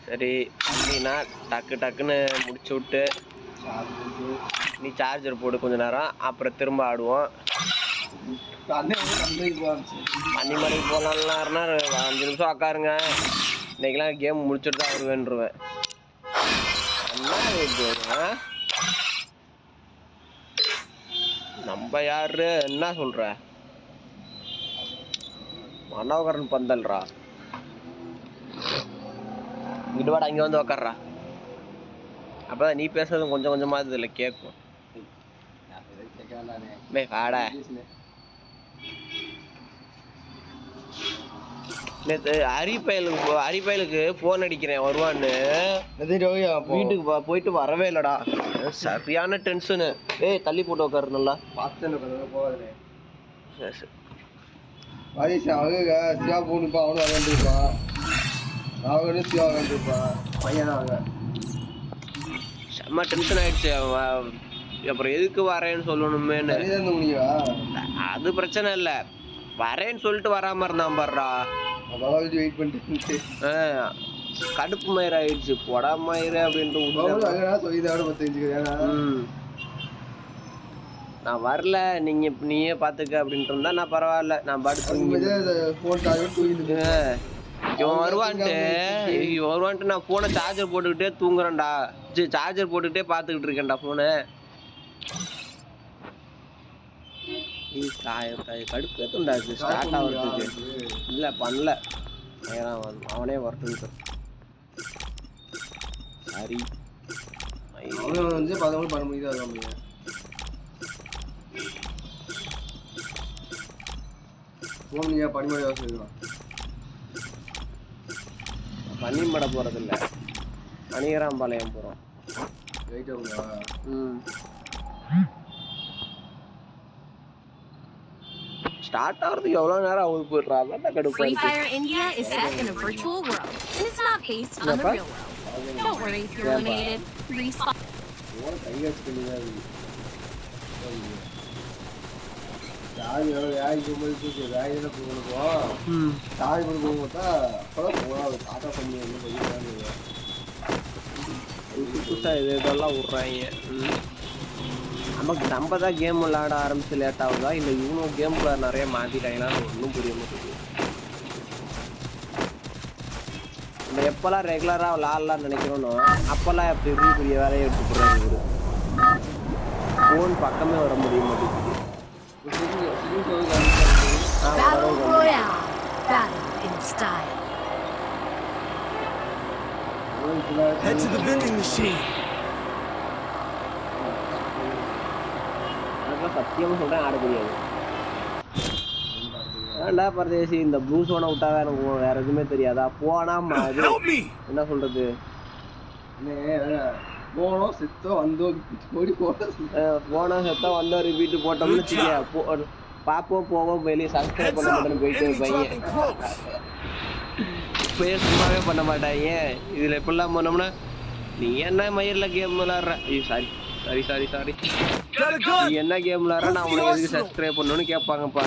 சரி அப்படின்னா டக்கு டக்குன்னு முடிச்சு விட்டு நீ சார்ஜர் போடு கொஞ்ச நேரம், அப்புறம் திரும்ப ஆடுவோம். அன்னிமணிக்கு போகலான்னா 5 நிமிஷம் உக்காருங்க, இன்னைக்கெல்லாம் கேம் முடிச்சுட்டு தான் வருவேன்ருவேன். நம்ம யாரு என்ன சொல்ற? மனோகரன் பந்தல்ரா, இடுவாடா இங்க வந்து உக்காடுறா, அப்பதான் நீ பேசுறது கொஞ்சம் கொஞ்சமா இதுல கேட்கும். வாடா, நேற்று அரிப்பயலுக்கு போன் அடிக்கிறேன் வருவான்னு, வீட்டுக்கு போயிட்டு வரவே இல்லடா. சரியான டென்ஷனு. ஏய் தள்ளி போட்டு உட்காரு நல்லா. சிவா போனுப்பா, அவனும் விளையாண்டுருப்பான், அவனும் சிவா விளையாண்டுருப்பான், பையன் அவங்க செம்ம டென்ஷன் ஆயிடுச்சு. அப்புறம் எதுக்கு வரேன்னு சொல்லணுமேன்னு. அது பிரச்சனை இல்ல, வரேன்னு சொல்லிட்டு வராம இருந்தான் பாடுறா. வெயிட் பண்ணிட்டு கடுப்பு மயிர் ஆயிடுச்சு. பொடா மயிறு அப்படின்ட்டு நான் வரல, நீயே பாத்துக்க அப்படின்ட்டு இருந்தா நான் பரவாயில்ல, நான் படுத்து இவன் வருவான்ட்டு நான் போனை சார்ஜர் போட்டுக்கிட்டே தூங்குறேன்டா. சார்ஜர் போட்டுக்கிட்டே பாத்துக்கிட்டு இருக்கேன்டா போனை. கடுப்பு ஏத்துண்டா ஸ்டார்ட் ஆகுறதுக்கு. இல்ல பண்ணல, அவனே வரட்டும். சரி வந்து 11 மணிக்கு தான் வருவாங்க. போனியா பனிமழை வசதிதான். பன்னிமடை போறது இல்ல, மணிகராம்பாளையம் போறோம். ஸ்டார்ட் ஆகிறதுக்கு எவ்வளவு நேரம் ஆகுது போயிடுறா. அதான் கடுப்பா Free Fire India is set in a virtual world and it's not based on the real world. Don't worry if you're eliminated. Respawn. இதெல்லாம் விடுறாங்க. நமக்கு நம்ம தான் கேம் விளையாட ஆரம்பிச்சு லேட் ஆகுதா, இல்லை இவனும் கேம் நிறைய மாத்திட்டாங்களான்னு ஒன்றும் புரிய மாட்டேங்குது. நம்ம எப்பெல்லாம் ரெகுலரா விளாடலாம்னு நினைக்கிறோனோ அப்பெல்லாம் எப்படி பெரிய வேலையை எடுத்து போடுறாங்க. போன் பக்கமே வர முடிய மாட்டேங்குது. சத்தியமா சொல்றேன், ஆட முடியாது. ஏன்டா பரதேசி, இந்த ப்ளூ சோனை விட்டாவே எனக்கு வேற எதுவுமே தெரியாதா? போனா என்ன சொல்றது, போனோம் செத்தோம் வந்தோம் ரிப்பீட் போட்டோம்னு பாப்போம் போவோம் வெளியே சப்ஸ்கிரைப் பண்ண மாட்டேன்னு போயிட்டு பையன் இப்பயே சும்மாவே பண்ண மாட்டாங்க. இதுல எப்படிலாம் போனோம்னா, நீ என்ன மயிரில் கேம் விளாடுற, சாரி சாரி சாரி சாரி நீ என்ன கேம் விளாடுற, நான் உனக்கு எதுக்கு சப்ஸ்கிரைப் பண்ணணும்னு கேட்பாங்கப்பா.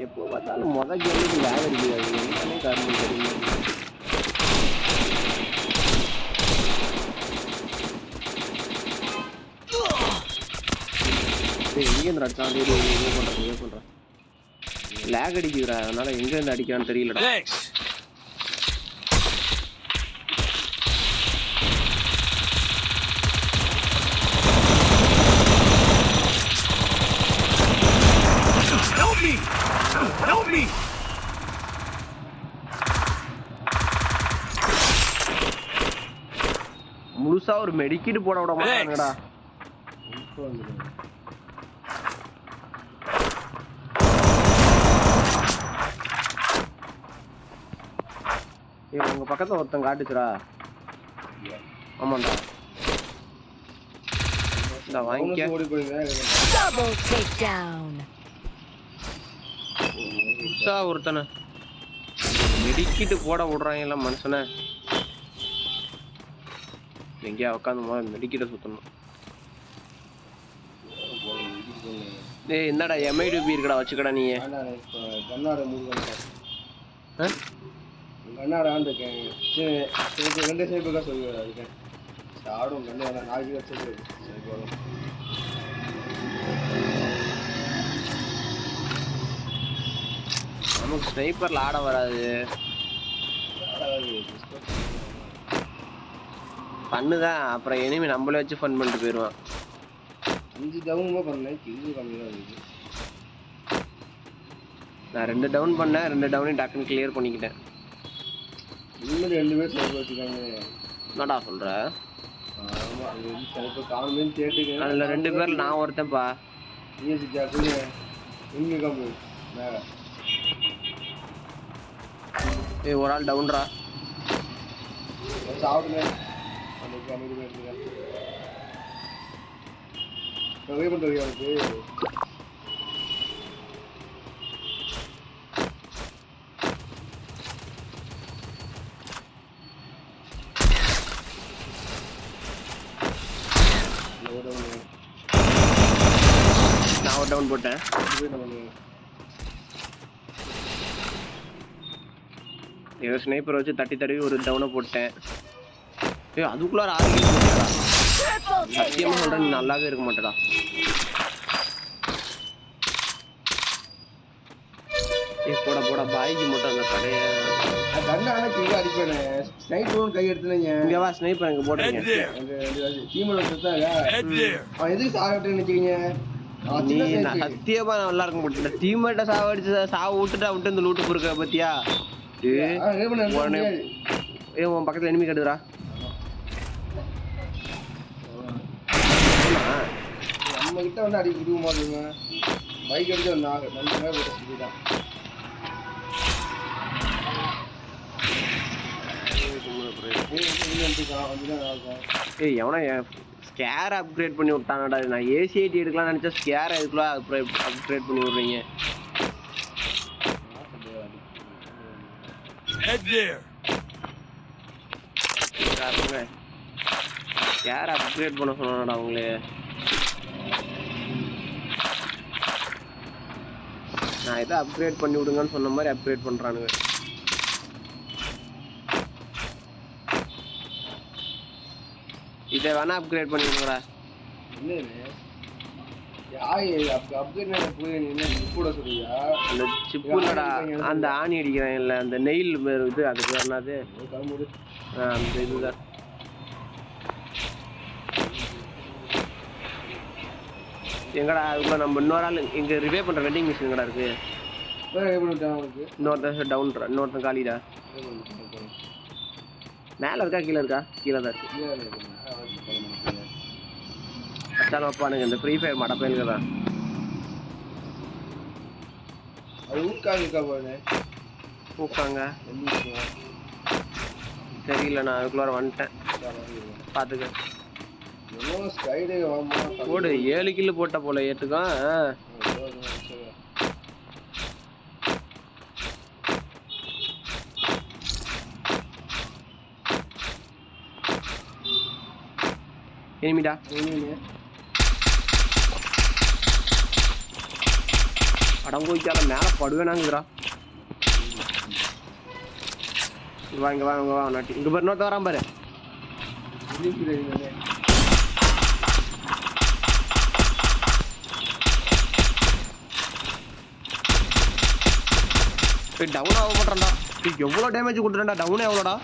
எப்போ பார்த்தாலும் மொதல் கேமுக்கு லேக் அடிக்கிறாங்க, என்னன்னே காரணம் தெரியுமா? எங்கேருந்து அடிச்சான் பண்றேன் லேக் அடிக்கிறா, அதனால எங்க இருந்து அடிக்கிறான்னு தெரியலடா. முழுசா ஒரு மெடிக்கிட்டு போட விட மாட்டாங்கடா. உங்க பக்கத்துல ஒருத்தன் காட்டுச்சுடா. ஆமாண்டா, வாங்கிக்க. ஒருத்தனை மெடிக்கிட்டு போட விடுறாங்க மனுஷனை. எங்கேயா உட்காந்து மெடிக்கிட்ட சுத்தணும். டேய் என்னடா MIDP இருக்கடா வச்சுக்கடா நீ. வேண்டாம் இப்போ கண்ணாட மூடு ஆ? கண்ணாட இருக்கேன் சரி 2 சேப்புக்கா சொல்லுவேன் அதுக்கு ஆடும் கண்ணு வேணாம் 4 வச்சது சரி போதும். நமக்கு ஸ்னைப்பர்ல ஆட வராது. பண்ணுதான் அப்புறம் எனிமி நம்மள வச்சு ஃபன் பண்ணிட்டு போயிடுவான். 5 டவுனுமே பண்ணேன் கில்லு கம்மியாக இருக்குது. நான் 2 டவுன் பண்ணேன், 2 டவுனையும் டக்குன்னு கிளியர் பண்ணிக்கிட்டேன். இன்னும் 2 பேர் சேர்த்து வச்சுக்காங்க. என்னடா சொல்ற? ஆமாம் அது வந்து சிலப்போ காணுமேன்னு கேட்டுக்கேன். அதில் 2 பேர் நான் ஒருத்தன்ப்பா. ESC ஜாக்குன்னு இன்னும் கம்மி மேலே. ஏய் ஒரு ஆள் டவுன்ரா. சாப்பிடுங்க அன்னைக்கு அமைதி எடுத்துக்க வெயிட் பண்ணுறது அவனுக்கு நான் ஒரு டவுன் போட்டேன். ஏதோ ஸ்னைப்பர் வச்சு தட்டி தடவி ஒரு டவுனை போட்டேன். ஏய் அதுக்குள்ளார 6 கில் போட்டியாடா. சத்தியமா சொல்றேன் நீ நல்லாவே இருக்க மாட்டடா. ஏய் போடா போடா பாய்க்கு மட்டும் அந்த கடைய கண்ணான கீழே அடிப்பேனே ஸ்னைப்பர் கை எடுத்துனீங்க. இங்க வா ஸ்னைப்பர் இங்க போடுறீங்க. டீம்ல வச்சிருந்தாங்க அவன் எதுக்கு சாகட்டேன்னு நினைக்கிறீங்க? நீ சத்தியமா நல்லா இருக்க மாட்டேன். டீம்மேட்ட சாவு விட்டுட்டு இந்த லூட்டு பொறுக்க பத்தியா? ஏய் உன் பக்கத்துல எனிமி கட்டுதுடா. நம்ம கிட்ட வந்து அடி விடுவ மாட்டேங்க. பைக் எடுத்து வந்தாங்க நல்ல போட்டு சொல்லிட்டான். ஏய் எவனா ஸ்கேர் அப்கிரேட் பண்ணி விட்டானடா. நான் AC-80 எடுக்கலாம் நினைச்சா ஸ்கேர் இதுக்குள்ள அப்கிரேட் பண்ணி விடுறீங்க. ஸ்கேர் அப்கிரேட் பண்ண சொன்னானடா அவங்களே. நான் இதை அப்கிரேட் பண்ணி விடுங்கன்னு சொன்ன மாதிரி அப்கிரேட் பண்றானுங்க. இதை வேணா அப்கிரேட் பண்ணி விடுங்கடா. அந்த சிப்புலடா அந்த ஆணி அடிக்கிறேன் இல்ல அந்த நெயில் இது அதுக்கு என்னது அந்த இதுதான். எங்கடா அதுக்குள்ள நம்ம இன்னொரு ஆள் இங்க ரிவே பண்ற வெண்டிங் மிஷின் எங்கடா இருக்கு? இன்னொருத்தன் டவுன்ரா இன்னொருத்தன் காலிடா. மேல இருக்கா கீழே இருக்கா? கீழே தான் இருக்கு. அச்சாலும் வைப்பானுங்க இந்த ஃப்ரீ ஃபயர் மடப்பயலுக்கு தான். ஊக்காங்க தெரியல நான் அதுக்குள்ளார வந்துட்டேன். பார்த்துக்க போடு 7 கில்லு போட்ட போல ஏற்றுக்கும். எனிமிடா அடங்கோய்க்கால மேல படுவேனாங்கிறா. இங்க வா இங்க வா இங்க வா நாட்டி இங்க பாரு இன்னொருத்த வரான் பாரு. டவுன் ஆக மாட்டான்டா. எவ்வளோ டேமேஜ் கொடுத்துட்டா டவுன் எவ்வளோடா?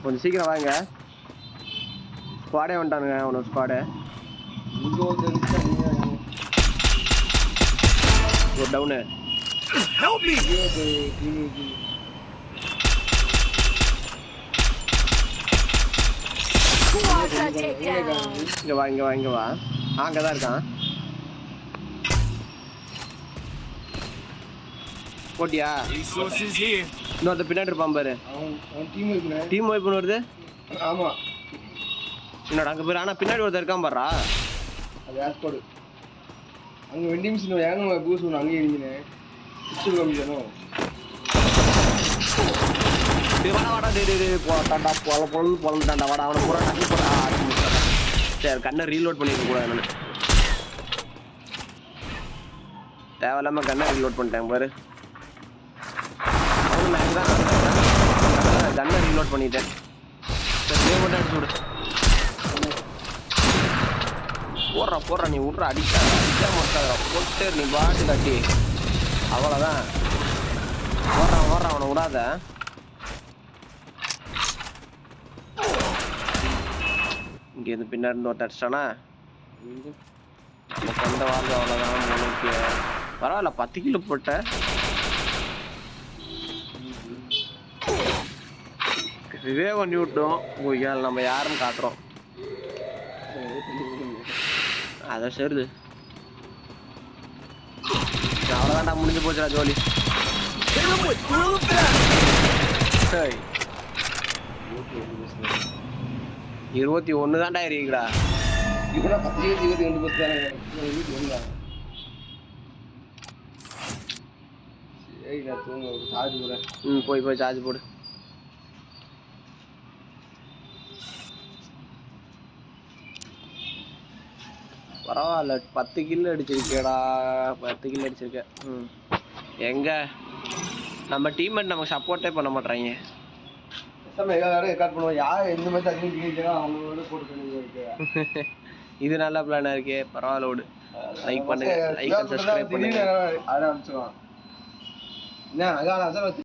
கொஞ்சம் சீக்கிரம் வாங்க. ஸ்குவாடே வந்துட்டானுங்க அவனோட ஸ்குவாடு. ஒரு டவுனு இங்க வா இங்க வா இங்க வா. அங்கதான் இருக்கான். போட்டியா? இன்னொருத்த பின்னாடி இருப்பான் பாரு. டீம் வைப் வருது. ஆமா என்னடா அங்க பேர் ஆனா பின்னாடி ஒருத்தர் இருக்கான் பாருடா. அது ஆஸ்போர்ட் அங்க வெண்டிங் மிஷின் ஏங்க பூஸ் பண்ண அங்கே இருந்தீனே. பிச்சு கம்மியானோ வாடா போட்டாண்டா பொழந்தாண்டா வாடா அவனை பூரா டக்கு போடா சரி கண்ணை ரீலோட் பண்ணிருக்க கூடாது நான் தேவையில்லாம கண்ணை ரீலோட் பண்ணிட்டேன் பாரு அவனு மேக் தான் கண்ணை ரீலோட் பண்ணிட்டேன் சரி மட்டும் அடிச்சு விடு போடுறா நீ விட்ற அடிச்சா மாட்டாதா போட்டு நீ பாட்டு கட்டி அவ்வளோதான் ஓடுறான் அவனை விடாத இங்கேருந்து பின்னாடி இருந்து ஒருத்த அடிச்சிட்டானா நம்ம சொந்த வாழ்க்கை அவ்வளோதான் உனக்கு பரவாயில்ல 10 கிலோ போட்டேன் இதே பண்ணி விட்டோம் ஏழு நம்ம யாருன்னு காட்டுறோம் அதான் சரிது அவ்வளோதான்டா முடிஞ்சு போச்சுடா ஜோலி 21 தான்டா இருக்குடா இப்போ 10 22 சரி நான் தூங்க சார்ஜ் போடுறேன் போய் சார்ஜ் போடு பரவாயில்ல 10 கிலோ அடிச்சிருக்கேடா 10 கிலோ அடிச்சிருக்கேன் எங்க நம்ம டீம்மேட் நமக்கு சப்போர்ட்டே பண்ண மாட்டாங்க ரெக்கார்ட் பண்ணுவோம் யார் எந்த மாதிரி அதிகம் அவங்களோட போட்டு இது நல்ல பிளானா இருக்கே பரவாயில்ல விடு லைக் பண்ணுங்க லைக் அண்ட் சப்ஸ்கிரைப் பண்ணுங்க ஆரம்பிச்சுவான் என்ன அதான்